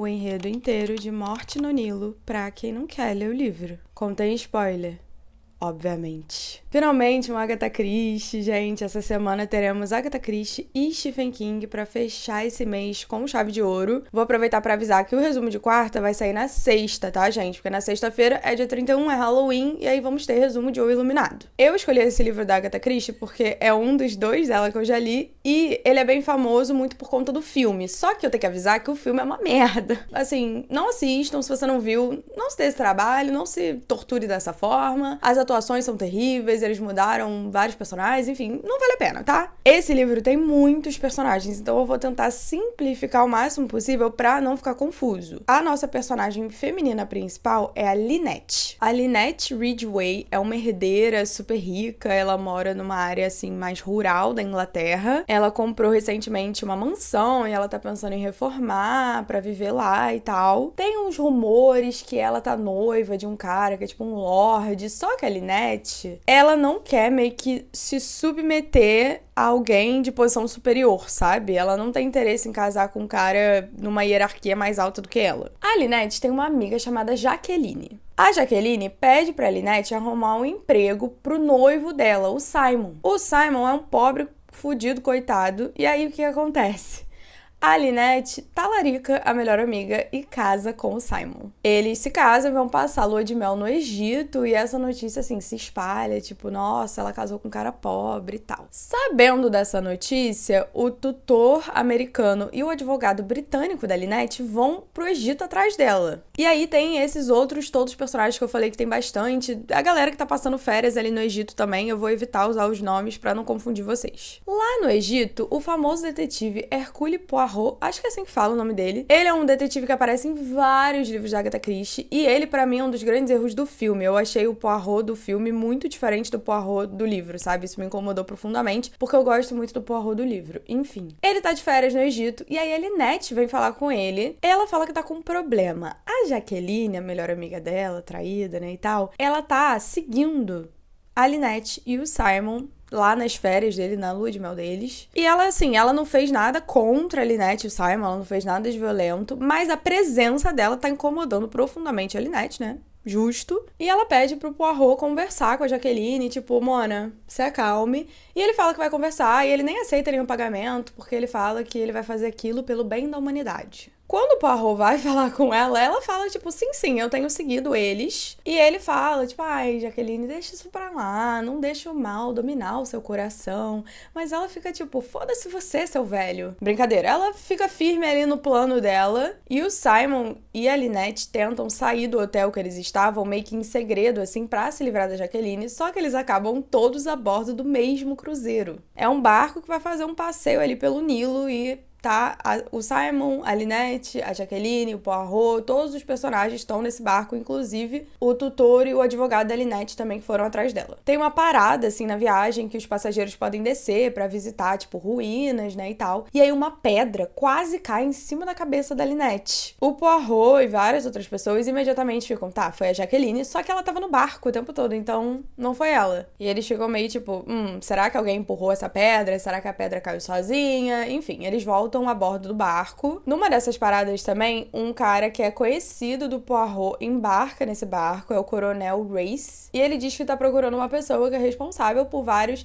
o enredo inteiro de Morte no Nilo pra quem não quer ler o livro. Contém spoiler, obviamente. Finalmente, um Agatha Christie, gente. Essa semana teremos Agatha Christie e Stephen King pra fechar esse mês com chave de ouro. Vou aproveitar pra avisar que o resumo de quarta vai sair na sexta, tá, gente? Porque na sexta-feira é dia 31, é Halloween, e aí vamos ter resumo de O Iluminado. Eu escolhi esse livro da Agatha Christie porque é um dos dois dela que eu já li, e ele é bem famoso muito por conta do filme. Só que eu tenho que avisar que o filme é uma merda. Assim, não assistam se você não viu, não se dê esse trabalho, não se torture dessa forma. As atuações são terríveis, eles mudaram vários personagens, enfim, não vale a pena, tá? Esse livro tem muitos personagens, então eu vou tentar simplificar o máximo possível pra não ficar confuso. A nossa personagem feminina principal é a Lynette. A Lynette Ridgway é uma herdeira super rica, ela mora numa área, assim, mais rural da Inglaterra. Ela comprou recentemente uma mansão e ela tá pensando em reformar pra viver lá e tal. Tem uns rumores que ela tá noiva de um cara que é tipo um lorde, só que a Lynette, ela não quer meio que se submeter a alguém de posição superior, sabe? Ela não tem interesse em casar com um cara numa hierarquia mais alta do que ela. A Lynette tem uma amiga chamada Jaqueline. A Jaqueline pede pra Lynette arrumar um emprego pro noivo dela, o Simon. O Simon é um pobre fudido, coitado. E aí o que acontece? A Lynette talarica a melhor amiga e casa com o Simon. Eles se casam e vão passar a lua de mel no Egito, e essa notícia, assim, se espalha, tipo, nossa, ela casou com um cara pobre e tal. Sabendo dessa notícia, o tutor americano e o advogado britânico da Lynette vão pro Egito atrás dela. E aí tem esses outros todos os personagens que eu falei que tem bastante, a galera que tá passando férias ali no Egito também, eu vou evitar usar os nomes pra não confundir vocês. Lá no Egito, o famoso detetive Hercule Poirot, acho que é assim que fala o nome dele. Ele é um detetive que aparece em vários livros da Agatha Christie, e ele, pra mim, é um dos grandes erros do filme. Eu achei o Poirot do filme muito diferente do Poirot do livro, sabe? Isso me incomodou profundamente, porque eu gosto muito do Poirot do livro. Enfim. Ele tá de férias no Egito, e aí a Lynette vem falar com ele. Ela fala que tá com um problema. A Jaqueline, a melhor amiga dela, traída, né, e tal, ela tá seguindo a Lynette e o Simon lá nas férias dele, na lua de mel deles. E ela, assim, ela não fez nada contra a Lynette e o Simon, ela não fez nada de violento, mas a presença dela tá incomodando profundamente a Lynette, né? Justo. E ela pede pro Poirot conversar com a Jaqueline, tipo, Mona, se acalme. E ele fala que vai conversar, e ele nem aceita nenhum pagamento, porque ele fala que ele vai fazer aquilo pelo bem da humanidade. Quando o Poirot vai falar com ela fala, tipo, sim, eu tenho seguido eles. E ele fala, tipo, ai, Jaqueline, deixa isso pra lá, não deixa o mal dominar o seu coração. Mas ela fica, tipo, foda-se você, seu velho. Brincadeira, ela fica firme ali no plano dela. E o Simon e a Lynette tentam sair do hotel que eles estavam, meio que em segredo, assim, pra se livrar da Jaqueline. Só que eles acabam todos a bordo do mesmo cruzeiro. É um barco que vai fazer um passeio ali pelo Nilo e tá, o Simon, a Lynette, a Jaqueline, o Poirot, todos os personagens estão nesse barco, inclusive o tutor e o advogado da Lynette também que foram atrás dela. Tem uma parada, assim, na viagem que os passageiros podem descer pra visitar, tipo, ruínas, né, e tal. E aí uma pedra quase cai em cima da cabeça da Lynette. O Poirot e várias outras pessoas imediatamente ficam, tá, foi a Jaqueline, só que ela tava no barco o tempo todo, então não foi ela. E eles ficam meio tipo, será que alguém empurrou essa pedra? Será que a pedra caiu sozinha? Enfim, eles voltam a bordo do barco. Numa dessas paradas também, um cara que é conhecido do Poirot embarca nesse barco, é o Coronel Race, e ele diz que tá procurando uma pessoa que é responsável por vários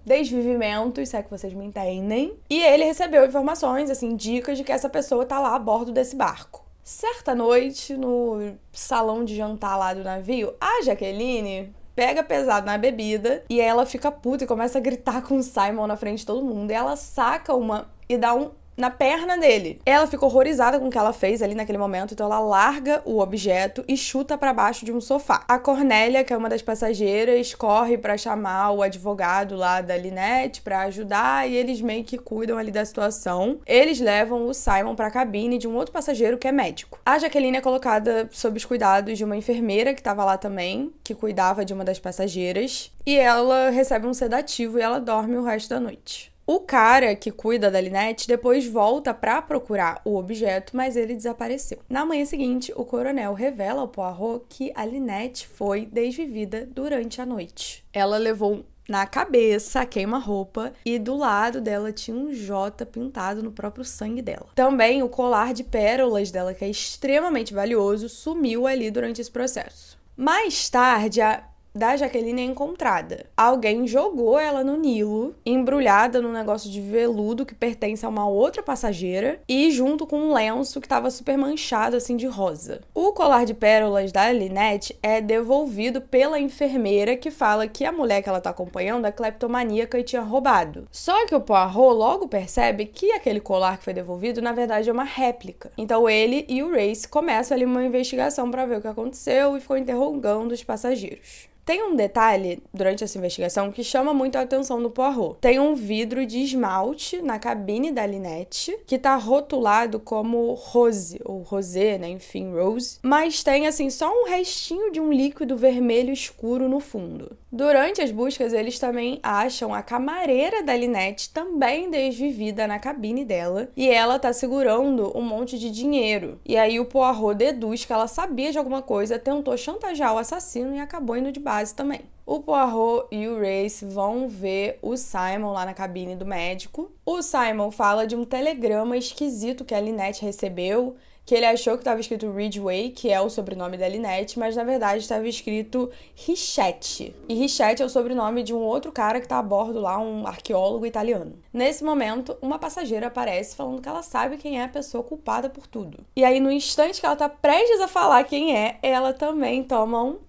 desvivimentos, se é que vocês me entendem. E ele recebeu informações, assim, dicas de que essa pessoa tá lá a bordo desse barco. Certa noite, no salão de jantar lá do navio, a Jaqueline pega pesado na bebida e ela fica puta e começa a gritar com o Simon na frente de todo mundo. E ela saca uma e dá um na perna dele. Ela fica horrorizada com o que ela fez ali naquele momento, então ela larga o objeto e chuta pra baixo de um sofá. A Cornélia, que é uma das passageiras, corre pra chamar o advogado lá da Lynette pra ajudar, e eles meio que cuidam ali da situação. Eles levam o Simon pra cabine de um outro passageiro que é médico. A Jaqueline é colocada sob os cuidados de uma enfermeira que tava lá também, que cuidava de uma das passageiras, e ela recebe um sedativo e ela dorme o resto da noite. O cara que cuida da Lynette depois volta pra procurar o objeto, mas ele desapareceu. Na manhã seguinte, o coronel revela ao Poirot que a Lynette foi desvivida durante a noite. Ela levou na cabeça, queima-roupa, e do lado dela tinha um J pintado no próprio sangue dela. Também o colar de pérolas dela, que é extremamente valioso, sumiu ali durante esse processo. Mais tarde, a da Jaqueline é encontrada. Alguém jogou ela no Nilo, embrulhada num negócio de veludo que pertence a uma outra passageira e junto com um lenço que estava super manchado assim de rosa. O colar de pérolas da Lynette é devolvido pela enfermeira, que fala que a mulher que ela tá acompanhando é cleptomaníaca e tinha roubado. Só que o Poirot logo percebe que aquele colar que foi devolvido na verdade é uma réplica. Então ele e o Race começam ali uma investigação para ver o que aconteceu e ficam interrogando os passageiros. Tem um detalhe durante essa investigação que chama muito a atenção do Poirot. Tem um vidro de esmalte na cabine da Lynette, que tá rotulado como rose, ou rosé, né? Enfim, rose. Mas tem, assim, só um restinho de um líquido vermelho escuro no fundo. Durante as buscas, eles também acham a camareira da Lynette também desvivida na cabine dela. E ela tá segurando um monte de dinheiro. E aí o Poirot deduz que ela sabia de alguma coisa, tentou chantagear o assassino e acabou indo de base também. O Poirot e o Race vão ver o Simon lá na cabine do médico. O Simon fala de um telegrama esquisito que a Lynette recebeu, que ele achou que estava escrito Ridgway, que é o sobrenome da Lynette, mas na verdade estava escrito Richetti. E Richetti é o sobrenome de um outro cara que está a bordo lá, um arqueólogo italiano. Nesse momento, uma passageira aparece falando que ela sabe quem é a pessoa culpada por tudo. E aí, no instante que ela tá prestes a falar quem é, ela também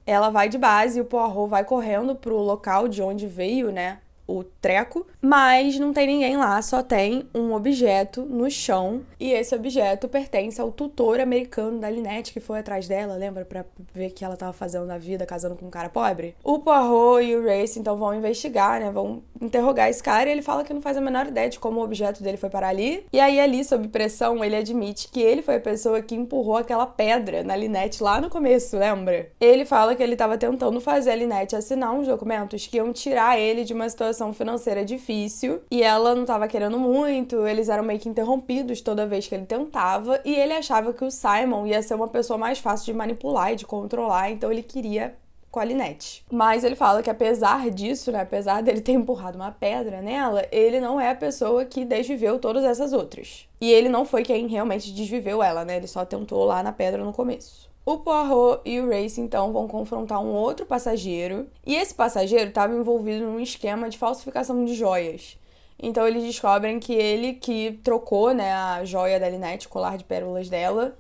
ela vai de base e o Poirot vai correndo pro local de onde veio, né, o treco, mas não tem ninguém lá, só tem um objeto no chão, e esse objeto pertence ao tutor americano da Lynette, que foi atrás dela, lembra? Pra ver o que ela tava fazendo na vida, casando com um cara pobre. O Poirot e o Race, então, vão investigar, né, vão interrogar esse cara, e ele fala que não faz a menor ideia de como o objeto dele foi parar ali, e aí ali, sob pressão, ele admite que ele foi a pessoa que empurrou aquela pedra na Lynette lá no começo, lembra? Ele fala que ele tava tentando fazer a Lynette assinar uns documentos que iam tirar ele de uma situação financeira difícil, e ela não tava querendo muito, eles eram meio que interrompidos toda vez que ele tentava, e ele achava que o Simon ia ser uma pessoa mais fácil de manipular e de controlar, então ele queria com a Lynette. Mas ele fala que apesar disso, né, apesar dele ter empurrado uma pedra nela, ele não é a pessoa que desviveu todas essas outras. E ele não foi quem realmente desviveu ela, né, ele só tentou lá na pedra no começo. O Poirot e o Race, então, vão confrontar um outro passageiro, e esse passageiro estava envolvido num esquema de falsificação de joias. Então, eles descobrem que ele que trocou, né, a joia da Lynette, o colar de pérolas dela,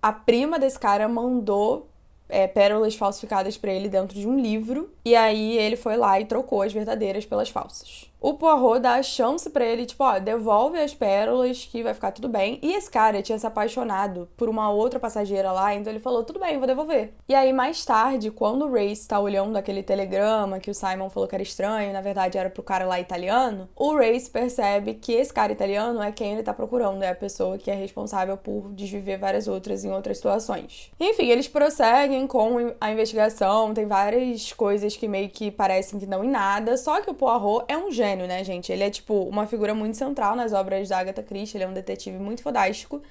a prima desse cara mandou pérolas falsificadas para ele dentro de um livro, e aí ele foi lá e trocou as verdadeiras pelas falsas. O Poirot dá a chance pra ele, tipo, ó, devolve as pérolas que vai ficar tudo bem. E esse cara tinha se apaixonado por uma outra passageira lá, então ele falou, tudo bem, vou devolver. E aí, mais tarde, quando o Race tá olhando aquele telegrama que o Simon falou que era estranho, na verdade era pro cara lá italiano, o Race percebe que esse cara italiano é quem ele tá procurando, é a pessoa que é responsável por desviver várias outras em outras situações. Enfim, eles prosseguem com a investigação, tem várias coisas que meio que parecem que não em nada, só que o Poirot é um gênio, né, gente? Ele é, tipo, uma figura muito central nas obras da Agatha Christie, ele é um detetive muito fodástico,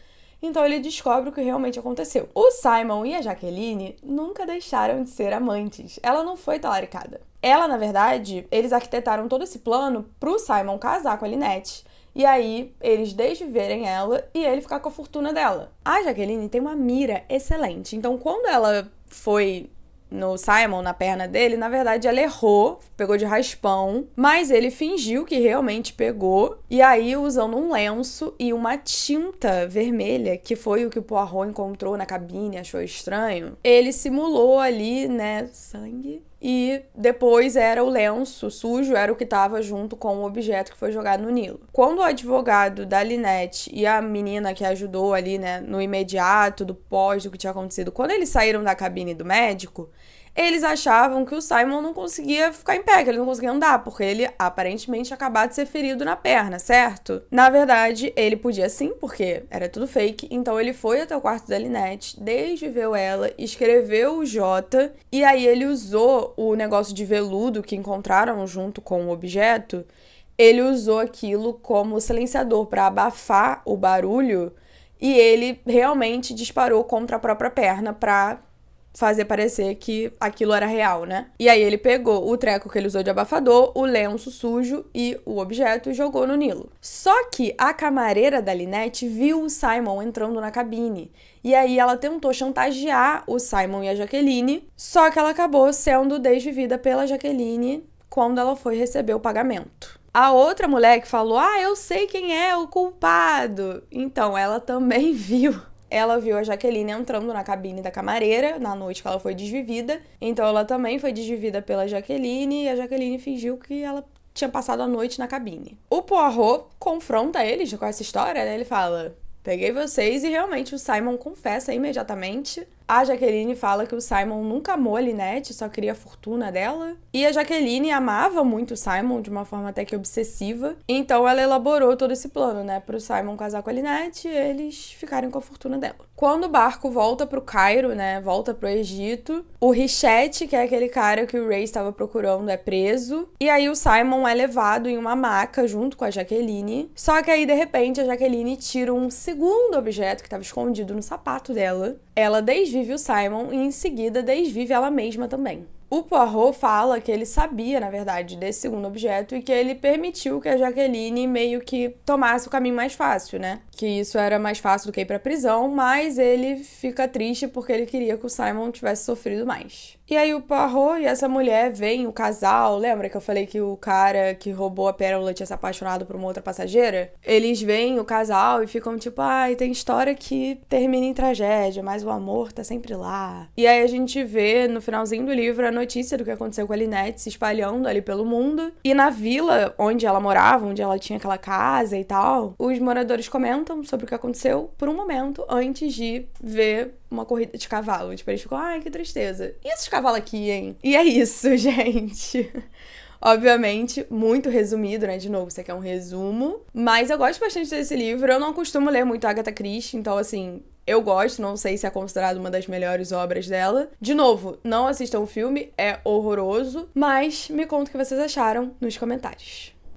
então ele descobre o que realmente aconteceu. O Simon e a Jaqueline nunca deixaram de ser amantes. Ela não foi talaricada. Ela, na verdade, eles arquitetaram todo esse plano pro Simon casar com a Lynette, e aí eles desviverem ela e ele ficar com a fortuna dela. A Jaqueline tem uma mira excelente, então quando ela foi no Simon, na perna dele, na verdade ela errou, pegou de raspão, mas ele fingiu que realmente pegou, e aí usando um lenço e uma tinta vermelha, que foi o que o Poirot encontrou na cabine, achou estranho, ele simulou ali, né, sangue, e depois era o lenço sujo, era o que estava junto com o objeto que foi jogado no Nilo. Quando o advogado da Lynette e a menina que ajudou ali, né, no imediato, do pós, do que tinha acontecido, quando eles saíram da cabine do médico, eles achavam que o Simon não conseguia ficar em pé, que ele não conseguia andar, porque ele aparentemente tinha acabado de ser ferido na perna, certo? Na verdade, ele podia sim, porque era tudo fake, então ele foi até o quarto da Lynette, desviveu ela, escreveu o J, e aí ele usou o negócio de veludo que encontraram junto com o objeto, ele usou aquilo como silenciador para abafar o barulho, e ele realmente disparou contra a própria perna para fazer parecer que aquilo era real, né? E aí ele pegou o treco que ele usou de abafador, o lenço sujo e o objeto e jogou no Nilo. Só que a camareira da Lynette viu o Simon entrando na cabine. E aí ela tentou chantagear o Simon e a Jaqueline, só que ela acabou sendo desvivida pela Jaqueline quando ela foi receber o pagamento. A outra mulher que falou, eu sei quem é o culpado. Então, ela também viu. Ela viu a Jaqueline entrando na cabine da camareira na noite que ela foi desvivida. Então, ela também foi desvivida pela Jaqueline e a Jaqueline fingiu que ela tinha passado a noite na cabine. O Poirot confronta eles com essa história, né? Ele fala, peguei vocês, e realmente o Simon confessa imediatamente. A Jaqueline fala que o Simon nunca amou a Lynette, só queria a fortuna dela. E a Jaqueline amava muito o Simon, de uma forma até que obsessiva. Então ela elaborou todo esse plano, né? Pro Simon casar com a Lynette e eles ficarem com a fortuna dela. Quando o barco volta pro Cairo, né? Volta pro Egito, o Richette, que é aquele cara que o Ray estava procurando, é preso. E aí o Simon é levado em uma maca junto com a Jaqueline. Só que aí, de repente, a Jaqueline tira um segundo objeto que estava escondido no sapato dela. Ela desvive o Simon e em seguida desvive ela mesma também. O Poirot fala que ele sabia, na verdade, desse segundo objeto e que ele permitiu que a Jaqueline meio que tomasse o caminho mais fácil, né? Que isso era mais fácil do que ir pra prisão, mas ele fica triste porque ele queria que o Simon tivesse sofrido mais. E aí o Poirot e essa mulher veem o casal, lembra que eu falei que o cara que roubou a pérola tinha se apaixonado por uma outra passageira? Eles veem o casal e ficam tipo, tem história que termina em tragédia, mas o amor tá sempre lá. E aí a gente vê no finalzinho do livro a notícia do que aconteceu com a Lynette se espalhando ali pelo mundo. E na vila onde ela morava, onde ela tinha aquela casa e tal, os moradores comentam sobre o que aconteceu por um momento antes de ver uma corrida de cavalo. Tipo, eles ficam, que tristeza. E esses cavalos aqui, hein? E é isso, gente. Obviamente, muito resumido, né? De novo, isso aqui é um resumo. Mas eu gosto bastante desse livro. Eu não costumo ler muito Agatha Christie, então, assim, eu gosto. Não sei se é considerado uma das melhores obras dela. De novo, não assistam o filme, é horroroso. Mas me conta o que vocês acharam nos comentários.